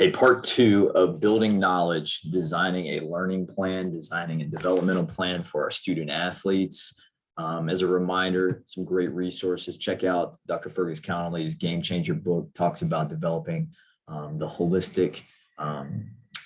Hey, part two of building knowledge, designing a learning plan, designing a developmental plan for our student athletes. As a reminder, some great resources. Check out Dr. Fergus Connolly's Game Changer book, talks about developing the holistic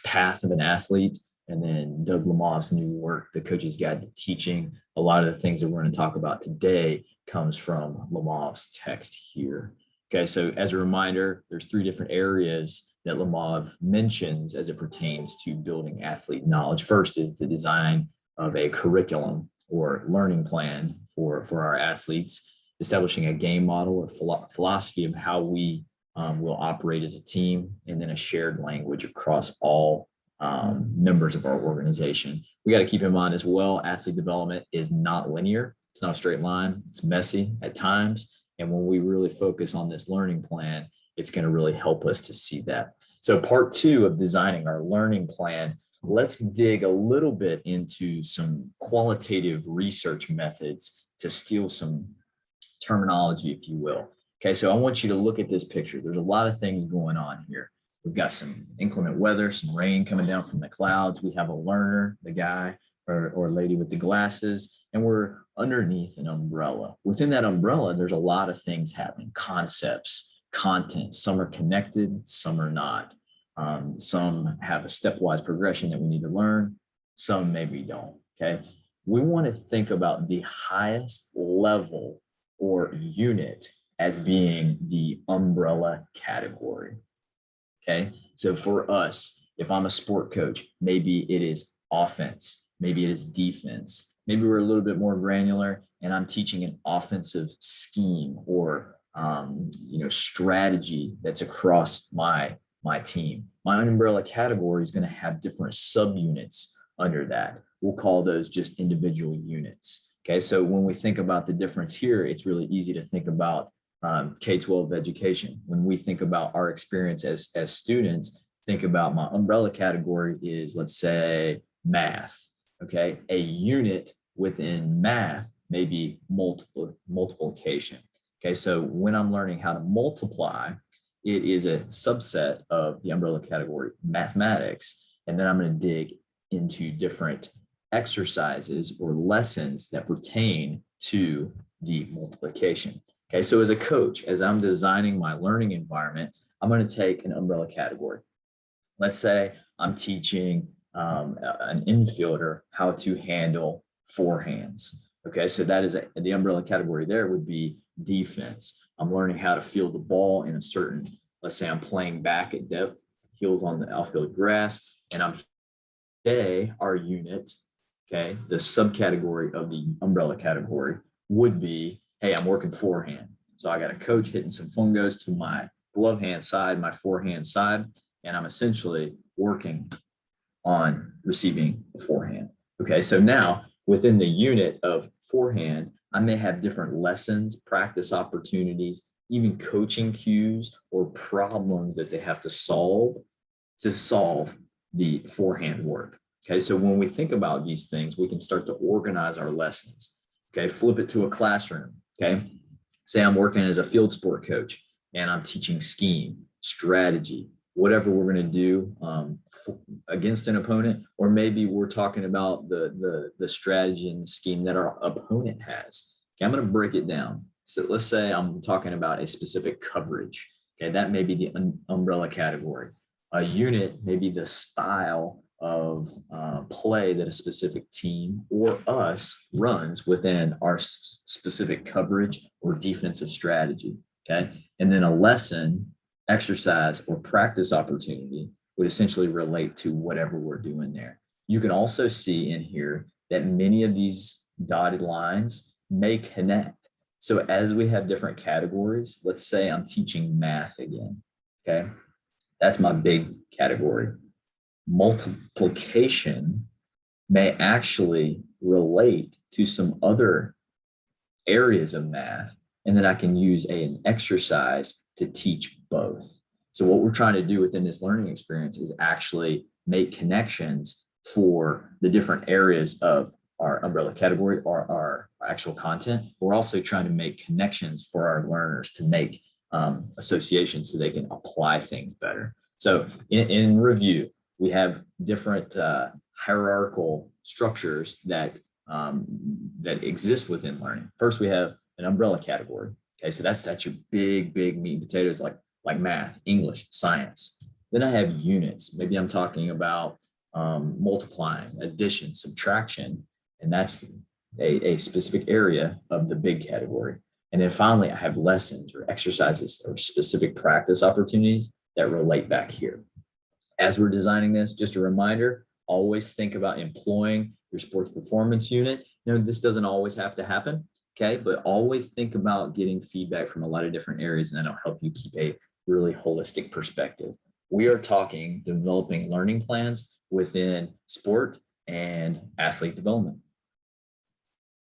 path of an athlete. And then Doug Lemov's new work, The Coach's Guide to Teaching. A lot of the things that we're going to talk about today comes from Lemov's text here. Okay, so as a reminder, there's three different areas that Lemov mentions as it pertains to building athlete knowledge. First is the design of a curriculum or learning plan for our athletes, establishing a game model or philosophy of how we will operate as a team, and then a shared language across all members of our organization. We got to keep in mind as well, athlete development is not linear. It's not a straight line. It's messy at times. And when we really focus on this learning plan, it's going to really help us to see that. So part two of designing our learning plan, let's dig a little bit into some qualitative research methods to steal some terminology, if you will. Okay, so I want you to look at this picture. There's a lot of things going on here. We've got some inclement weather, some rain coming down from the clouds. We have a learner, the guy or lady with the glasses, and we're underneath an umbrella. Within that umbrella, there's a lot of things happening, concepts, content. Some are connected, some are not. Some have a stepwise progression that we need to learn. Some maybe don't, okay? We want to think about the highest level or unit as being the umbrella category, okay? So for us, if I'm a sport coach, maybe it is offense, maybe it is defense, maybe we're a little bit more granular and I'm teaching an offensive scheme or strategy that's across my team. My umbrella category is going to have different subunits under that. We'll call those just individual units. Okay, so when we think about the difference here, it's really easy to think about K-12 education. When we think about our experience as students, think about my umbrella category is, let's say, math. Okay, a unit within math may be multiplication. Okay, so when I'm learning how to multiply, it is a subset of the umbrella category mathematics. And then I'm going to dig into different exercises or lessons that pertain to the multiplication. Okay, so as a coach, as I'm designing my learning environment, I'm going to take an umbrella category. Let's say I'm teaching an infielder how to handle forehands. Okay, so that is the umbrella category there would be defense. I'm learning how to field the ball in a certain, let's say I'm playing back at depth, heels on the outfield grass, and our unit, okay, the subcategory of the umbrella category would be, hey, I'm working forehand. So I got a coach hitting some fungos to my glove hand side, my forehand side, and I'm essentially working on receiving the forehand. Okay, so now within the unit of forehand, I may have different lessons, practice opportunities, even coaching cues or problems that they have to solve the forehand work. Okay, so when we think about these things, we can start to organize our lessons. Okay, flip it to a classroom. Okay, say I'm working as a field sport coach and I'm teaching scheme, strategy, whatever we're going to do against an opponent, or maybe we're talking about the strategy and the scheme that our opponent has. Okay, I'm going to break it down. So let's say I'm talking about a specific coverage. Okay, that may be the umbrella category. A unit may be the style of play that a specific team or us runs within our specific coverage or defensive strategy. Okay, and then a lesson, exercise, or practice opportunity would essentially relate to whatever we're doing there. You can also see in here that many of these dotted lines may connect. So as we have different categories, let's say I'm teaching math again, okay? That's my big category. Multiplication may actually relate to some other areas of math, and then I can use an exercise to teach both. So what we're trying to do within this learning experience is actually make connections for the different areas of our umbrella category or our actual content. We're also trying to make connections for our learners to make associations so they can apply things better. So in review, we have different hierarchical structures that exist within learning. First, we have an umbrella category. Okay, so that's your big meat and potatoes like math, English, science. Then I have units. Maybe I'm talking about multiplying, addition, subtraction, and that's a specific area of the big category. And then finally, I have lessons or exercises or specific practice opportunities that relate back here. As we're designing this, just a reminder, always think about employing your sports performance unit. This doesn't always have to happen, okay? But always think about getting feedback from a lot of different areas, and that'll help you keep a really holistic perspective. We are talking developing learning plans within sport and athlete development.